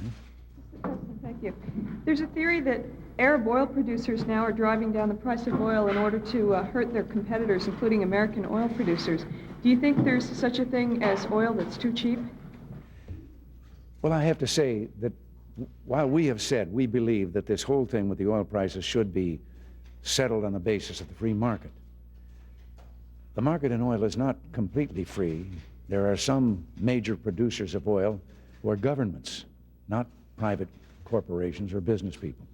Mr. President, thank you. There's a theory that Arab oil producers now are driving down the price of oil in order to hurt their competitors, including American oil producers. Do you think there's such a thing as oil that's too cheap? Well, I have to say that while we have said we believe that this whole thing with the oil prices should be settled on the basis of the free market, the market in oil is not completely free. There are some major producers of oil who are governments, not private corporations or business people.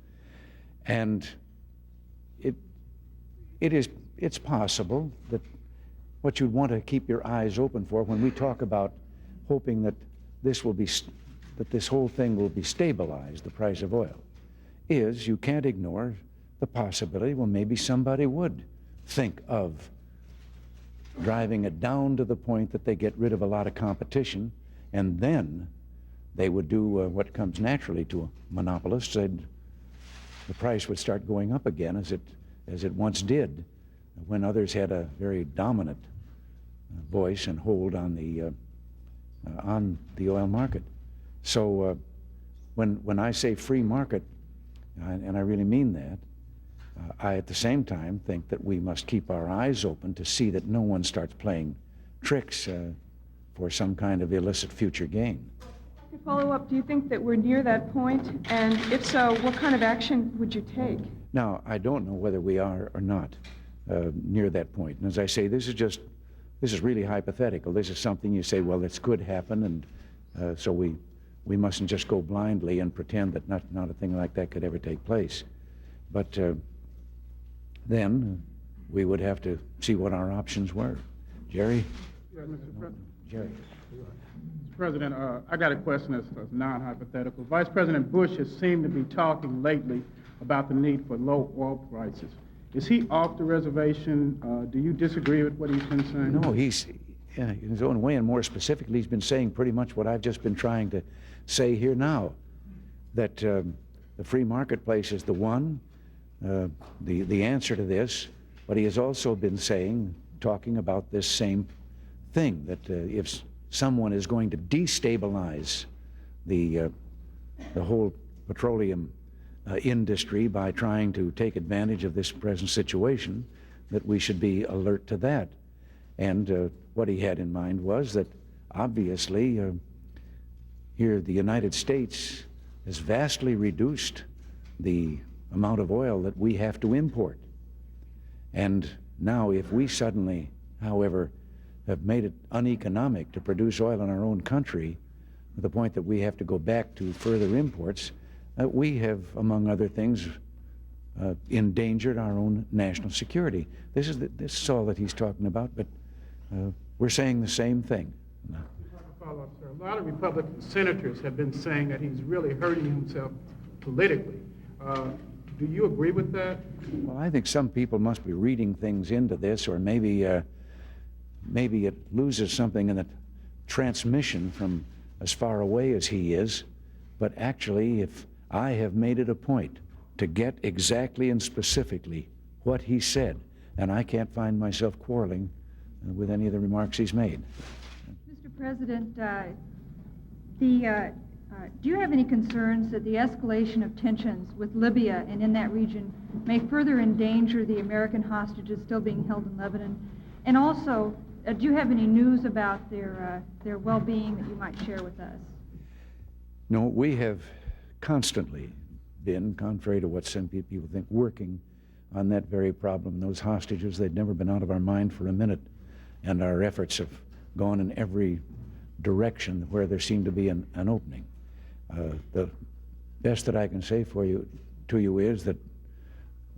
And it's possible that what you'd want to keep your eyes open for when we talk about hoping that this whole thing will be stabilized, the price of oil, is you can't ignore the possibility, well, maybe somebody would think of driving it down to the point that they get rid of a lot of competition, and then they would do what comes naturally to a monopolist. The price would start going up again as it once did when others had a very dominant voice and hold on the oil market. So when I say free market, and I really mean that, I at the same time think that we must keep our eyes open to see that no one starts playing tricks for some kind of illicit future gain. To follow up, do you think that we're near that point? And if so, what kind of action would you take? Now, I don't know whether we are or not near that point. And as I say, this is really hypothetical. This is something you say, well, this could happen, and so we mustn't just go blindly and pretend that not a thing like that could ever take place. But then we would have to see what our options were. Jerry? Yeah, Mr. President. Jerry. Mr. President, I got a question that's non-hypothetical. Vice President Bush has seemed to be talking lately about the need for low oil prices. Is he off the reservation? Do you disagree with what he's been saying? No, he's in his own way, and more specifically, he's been saying pretty much what I've just been trying to say here now, that the free marketplace is the one, the answer to this, but he has also been talking about this same thing, that if someone is going to destabilize the whole petroleum industry by trying to take advantage of this present situation, that we should be alert to that. And what he had in mind was that obviously here the United States has vastly reduced the amount of oil that we have to import. And now if we suddenly, however, have made it uneconomic to produce oil in our own country, to the point that we have to go back to further imports, we have, among other things, endangered our own national security. This is all that he's talking about, but we're saying the same thing. Follow up, sir. A lot of Republican senators have been saying that he's really hurting himself politically. Do you agree with that? Well, I think some people must be reading things into this, or maybe it loses something in the transmission from as far away as he is. But actually, if I have made it a point to get exactly and specifically what he said, and I can't find myself quarreling with any of the remarks he's made. Mr. President, do you have any concerns that the escalation of tensions with Libya and in that region may further endanger the American hostages still being held in Lebanon? And also, do you have any news about their well-being that you might share with us? No, we have constantly been, contrary to what some people think, working on that very problem. Those hostages, they'd never been out of our mind for a minute, and our efforts have gone in every direction where there seemed to be an opening. The best that I can say to you is that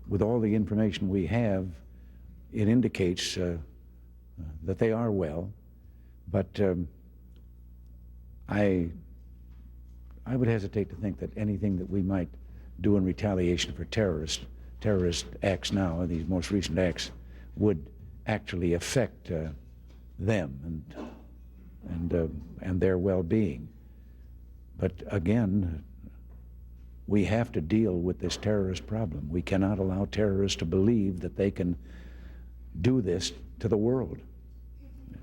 with all the information we have, it indicates that they are well, but I would hesitate to think that anything that we might do in retaliation for terrorist acts now, these most recent acts, would actually affect them and their well-being. But again, we have to deal with this terrorist problem. We cannot allow terrorists to believe that they can do this to the world. Mr.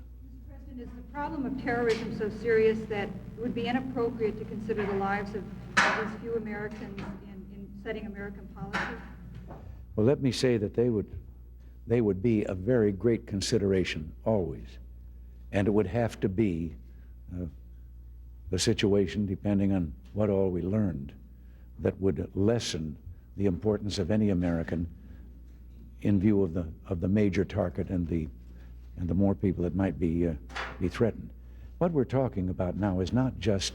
President, is the problem of terrorism so serious that it would be inappropriate to consider the lives of these few Americans in setting American policy? Well, let me say that they would be a very great consideration, always. And it would have to be the situation, depending on what all we learned, that would lessen the importance of any American in view of the major target and the more people that might be threatened. What we're talking about now is not just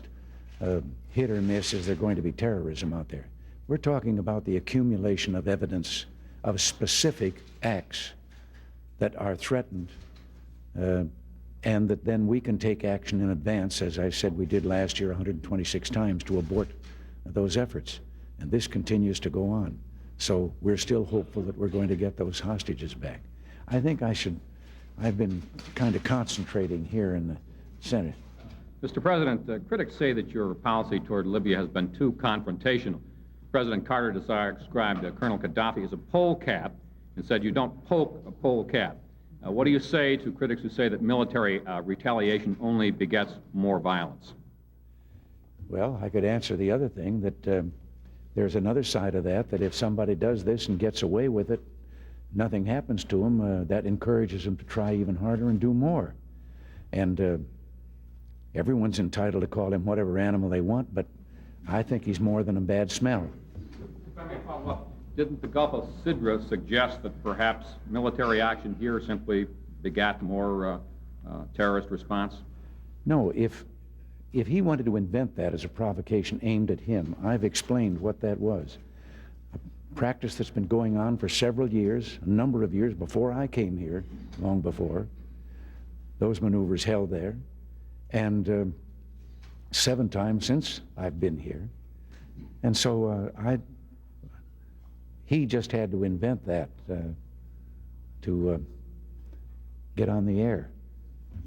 hit or miss, is there going to be terrorism out there? We're talking about the accumulation of evidence of specific acts that are threatened, and that then we can take action in advance, as I said we did last year 126 times, to abort those efforts. And this continues to go on. So we're still hopeful that we're going to get those hostages back. I think I've been kind of concentrating here in the Senate. Mr. President, critics say that your policy toward Libya has been too confrontational. President Carter described Colonel Gaddafi as a polecat and said you don't poke a polecat. What do you say to critics who say that military retaliation only begets more violence? Well, I could answer the other thing, that there's another side of that if somebody does this and gets away with it, nothing happens to him, that encourages him to try even harder and do more. And everyone's entitled to call him whatever animal they want, but I think he's more than a bad smell. If I may follow up, didn't the Gulf of Sidra suggest that perhaps military action here simply begat more terrorist response? No, if he wanted to invent that as a provocation aimed at him, I've explained what that was. A practice that's been going on for several years, a number of years before I came here, long before. Those maneuvers held there. And 7 times since I've been here. And so he just had to invent that to get on the air.